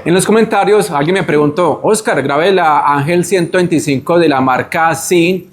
En los comentarios alguien me preguntó, Oscar, grabé la Ángel 125 de la marca Sin,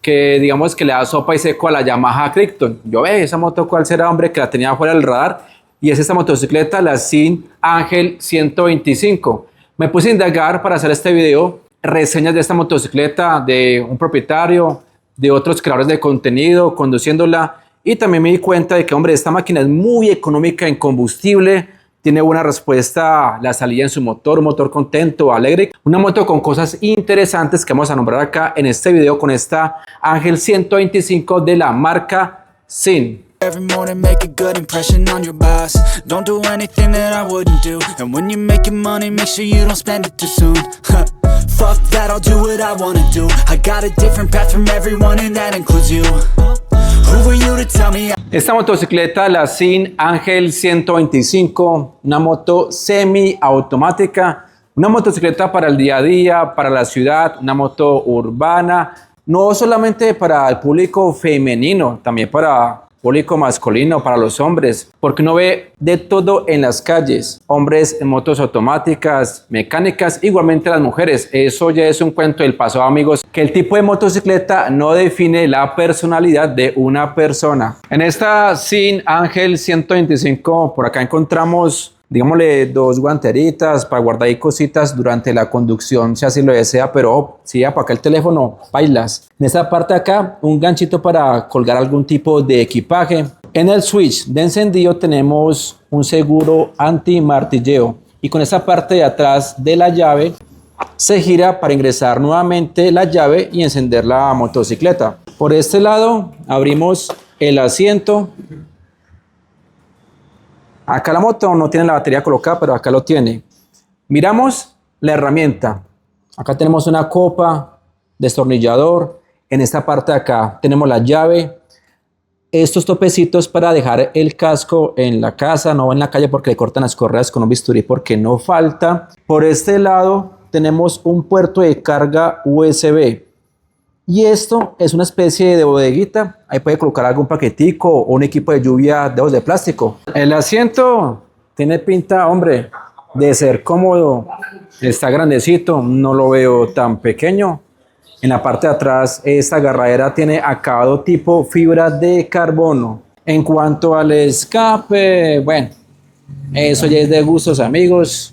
que digamos que le da sopa y seco a la Yamaha Crichton. Yo ve, esa moto, ¿cuál será, hombre? Que la tenía fuera del radar. Y es esta motocicleta, la Sin Ángel 125. Me puse a indagar para hacer este video, reseñas de esta motocicleta, de un propietario, de otros creadores de contenido, conduciéndola. Y también me di cuenta de que, hombre, esta máquina es muy económica en combustible, tiene buena respuesta la salida en su motor, un motor contento, alegre. Una moto con cosas interesantes que vamos a nombrar acá en este video con esta Ángel 125 de la marca Sin. Every morning make a good impression on your boss. Don't do anything that I wouldn't do. And when you're making money, make sure you don't spend it too soon. Fuck that, I'll do what I wanna do. I got a different path from everyone and that includes you. Who are you to tell me? Esta motocicleta, la Sin Ángel 125, una moto semiautomática, una motocicleta para el día a día, para la ciudad, una moto urbana, no solamente para el público femenino, también para público masculino, para los hombres, porque uno ve de todo en las calles, hombres en motos automáticas, mecánicas, igualmente las mujeres. Eso ya es un cuento del pasado, amigos, que el tipo de motocicleta no define la personalidad de una persona. En esta Sin Ángel 125, por acá encontramos, digámosle, dos guanteritas para guardar ahí cositas durante la conducción, si así lo desea, pero si para acá el teléfono, bailas. En esta parte de acá, un ganchito para colgar algún tipo de equipaje. En el switch de encendido tenemos un seguro anti-martilleo y con esta parte de atrás de la llave se gira para ingresar nuevamente la llave y encender la motocicleta. Por este lado abrimos el asiento. Acá la moto no tiene la batería colocada, pero acá lo tiene. Miramos la herramienta. Acá tenemos una copa, destornillador. En esta parte de acá tenemos la llave. Estos topecitos para dejar el casco en la casa, no en la calle porque le cortan las correas con un bisturí porque no falta. Por este lado tenemos un puerto de carga USB. Y esto es una especie de bodeguita, ahí puede colocar algún paquetico o un equipo de lluvia de de plástico. El asiento tiene pinta, hombre, de ser cómodo, está grandecito, no lo veo tan pequeño. En la parte de atrás esta agarradera tiene acabado tipo fibra de carbono. En cuanto al escape, bueno, eso ya es de gustos, amigos.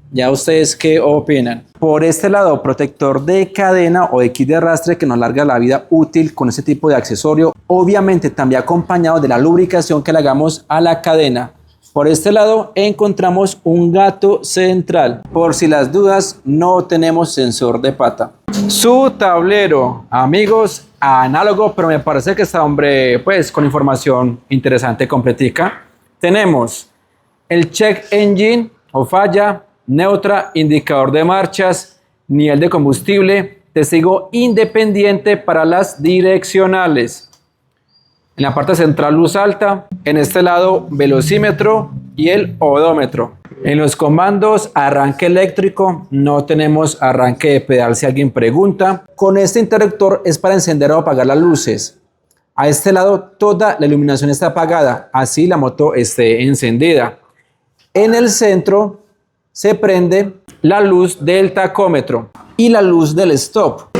Ya ustedes qué opinan. Por este lado, protector de cadena o de kit de arrastre que nos larga la vida útil con este tipo de accesorio. Obviamente también acompañado de la lubricación que le hagamos a la cadena. Por este lado encontramos un gato central. Por si las dudas, no tenemos sensor de pata. Su tablero, amigos, análogo, pero me parece que está, hombre, pues con información interesante, completica. Tenemos el check engine o falla, neutra, indicador de marchas, nivel de combustible, testigo independiente para las direccionales. En la parte central luz alta, en este lado velocímetro y el odómetro. En los comandos arranque eléctrico, no tenemos arranque de pedal si alguien pregunta. Con este interruptor es para encender o apagar las luces. A este lado toda la iluminación está apagada, así la moto esté encendida. En el centro se prende la luz del tacómetro y la luz del stop.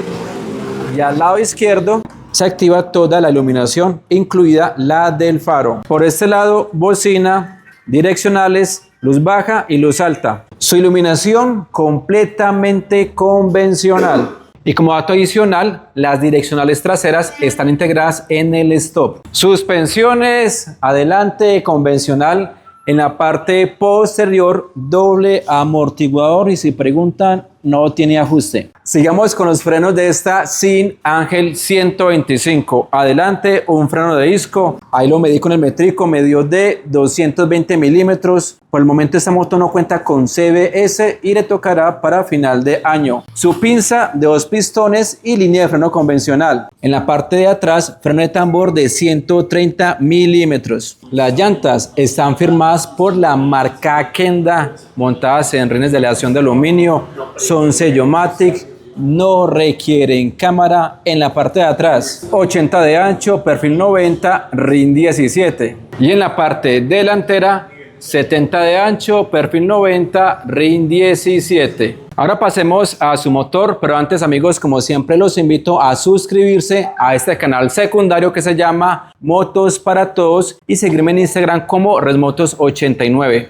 Y al lado izquierdo se activa toda la iluminación, incluida la del faro. Por este lado, bocina, direccionales, luz baja y luz alta. Su iluminación completamente convencional. Y como dato adicional, las direccionales traseras están integradas en el stop. Suspensiones, adelante, convencional. En la parte posterior, doble amortiguador y si preguntan, no tiene ajuste. Sigamos con los frenos de esta Sin Ángel 125. Adelante, un freno de disco. Ahí lo medí con el métrico, me dio de 220 milímetros. Por el momento esta moto no cuenta con CBS y le tocará para final de año. Su pinza de 2 pistones y línea de freno convencional. En la parte de atrás, freno de tambor de 130 milímetros. Las llantas están firmadas por la marca Kenda, montadas en rines de aleación de aluminio. Son sello Matic, no requieren cámara. En la parte de atrás, 80 de ancho, perfil 90, RIN 17. Y en la parte delantera, 70 de ancho, perfil 90, RIN 17. Ahora pasemos a su motor, pero antes, amigos, como siempre los invito a suscribirse a este canal secundario que se llama Motos para Todos y seguirme en Instagram como Resmotos89.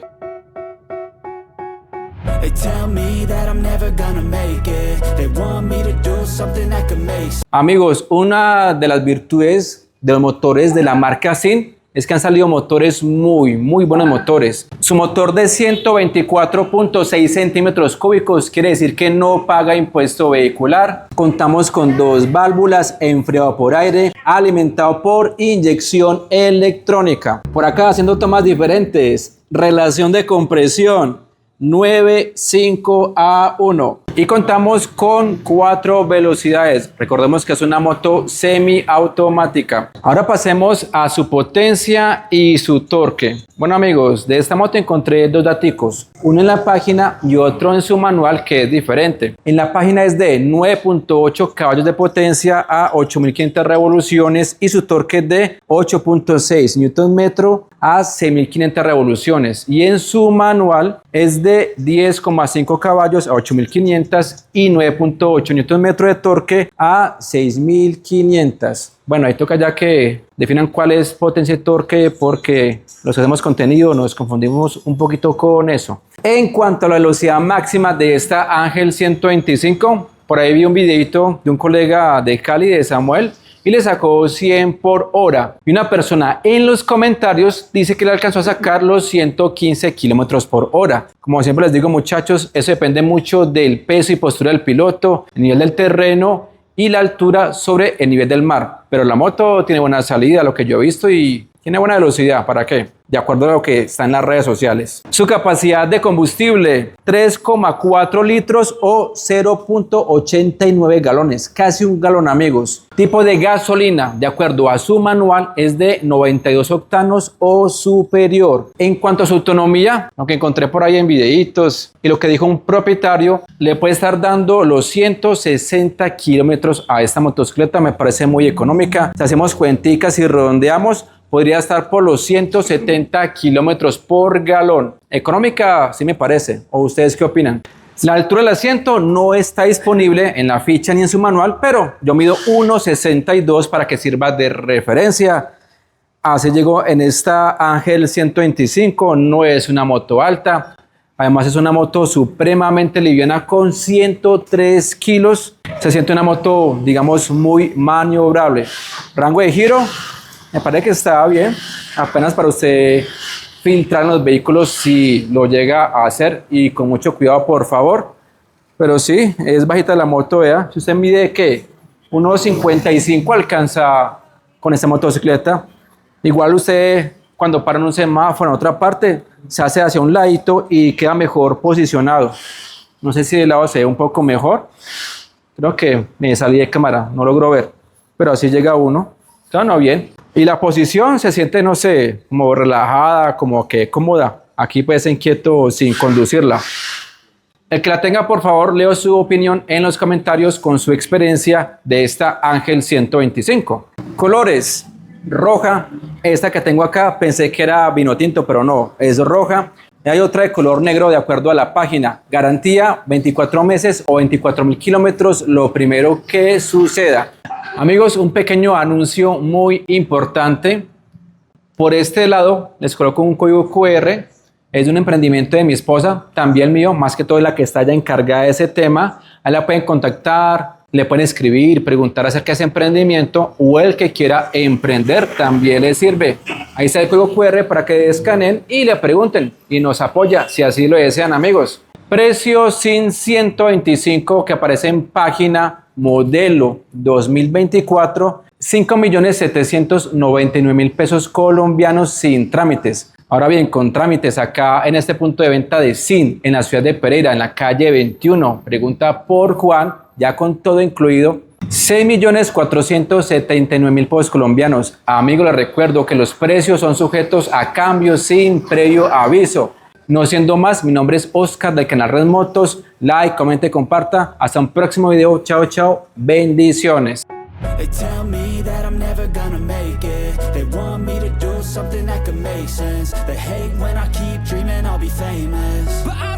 Amigos, una de las virtudes de los motores de la marca Sin es que han salido motores muy buenos motores. Su motor de 124.6 centímetros cúbicos quiere decir que no paga impuesto vehicular. Contamos con 2 válvulas, enfriado por aire, alimentado por inyección electrónica. Por acá haciendo tomas diferentes, relación de compresión 9:5:1 y contamos con 4 velocidades. Recordemos que es una moto semiautomática. Ahora pasemos a su potencia y su torque. Bueno, amigos, de esta moto encontré 2 daticos, uno en la página y otro en su manual, que es diferente. En la página es de 9.8 caballos de potencia a 8.500 revoluciones y su torque de 8.6 Nm a 6.500 revoluciones, y en su manual es de 10,5 caballos a 8.500 y 9.8 Nm de torque a 6.500. Bueno, ahí toca ya que definan cuál es potencia y torque, porque los que hacemos contenido nos confundimos un poquito con eso. En cuanto a la velocidad máxima de esta Ángel 125, por ahí vi un videito de un colega de Cali, de Samuel, y le sacó 100 por hora. Y una persona en los comentarios dice que le alcanzó a sacar los 115 kilómetros por hora. Como siempre les digo, muchachos, eso depende mucho del peso y postura del piloto, el nivel del terreno y la altura sobre el nivel del mar. Pero la moto tiene buena salida, lo que yo he visto, y tiene buena velocidad. ¿Para qué? De acuerdo a lo que está en las redes sociales. Su capacidad de combustible, 3,4 litros o 0.89 galones, casi un galón, amigos. Tipo de gasolina, de acuerdo a su manual, es de 92 octanos o superior. En cuanto a su autonomía, lo que encontré por ahí en videitos y lo que dijo un propietario, le puede estar dando los 160 kilómetros a esta motocicleta. Me parece muy económica. Si hacemos cuenticas y redondeamos, podría estar por los 170 kilómetros por galón. Económica, sí me parece. ¿O ustedes qué opinan? La altura del asiento no está disponible en la ficha ni en su manual, pero yo mido 1,62 para que sirva de referencia. Así llegó en esta Ángel 125. No es una moto alta. Además es una moto supremamente liviana con 103 kilos. Se siente una moto, digamos, muy maniobrable. Rango de giro, me parece que está bien, apenas para usted filtrar en los vehículos si lo llega a hacer, y con mucho cuidado, por favor. Pero sí, es bajita la moto, vea. Si usted mide que 1,55 alcanza con esta motocicleta, igual usted cuando para en un semáforo en otra parte se hace hacia un ladito y queda mejor posicionado. No sé si de lado se ve un poco mejor, creo que me salí de cámara, no logro ver, pero así llega uno. No, bien. Y la posición se siente, no sé, como relajada, como que cómoda. Aquí puede ser inquieto sin conducirla. El que la tenga, por favor, leo su opinión en los comentarios con su experiencia de esta Ángel 125. Colores: roja. Esta que tengo acá pensé que era vino tinto, pero no, es roja. Y hay otra de color negro de acuerdo a la página. Garantía 24 meses o 24.000 kilómetros, lo primero que suceda. Amigos, un pequeño anuncio muy importante. Por este lado les coloco un código QR. Es de un emprendimiento de mi esposa, también mío, más que todo la que está ya encargada de ese tema. Ahí la pueden contactar, le pueden escribir, preguntar acerca de ese emprendimiento, o el que quiera emprender también le sirve. Ahí está el código QR para que escaneen y le pregunten, y nos apoya si así lo desean, amigos. Precio Sin 125 que aparece en página, modelo 2024, 5.799.000 pesos colombianos sin trámites. Ahora bien, con trámites acá en este punto de venta de Sin, en la ciudad de Pereira, en la calle 21, pregunta por Juan, ya con todo incluido, 6.479.000 pesos colombianos. Amigos, les recuerdo que los precios son sujetos a cambios sin previo aviso. No siendo más, mi nombre es Oscar del canal Red Motos. Like, comente, comparta. Hasta un próximo video. Chao, chao. Bendiciones. something that could make sense. They hate when I keep dreaming I'll be famous, but I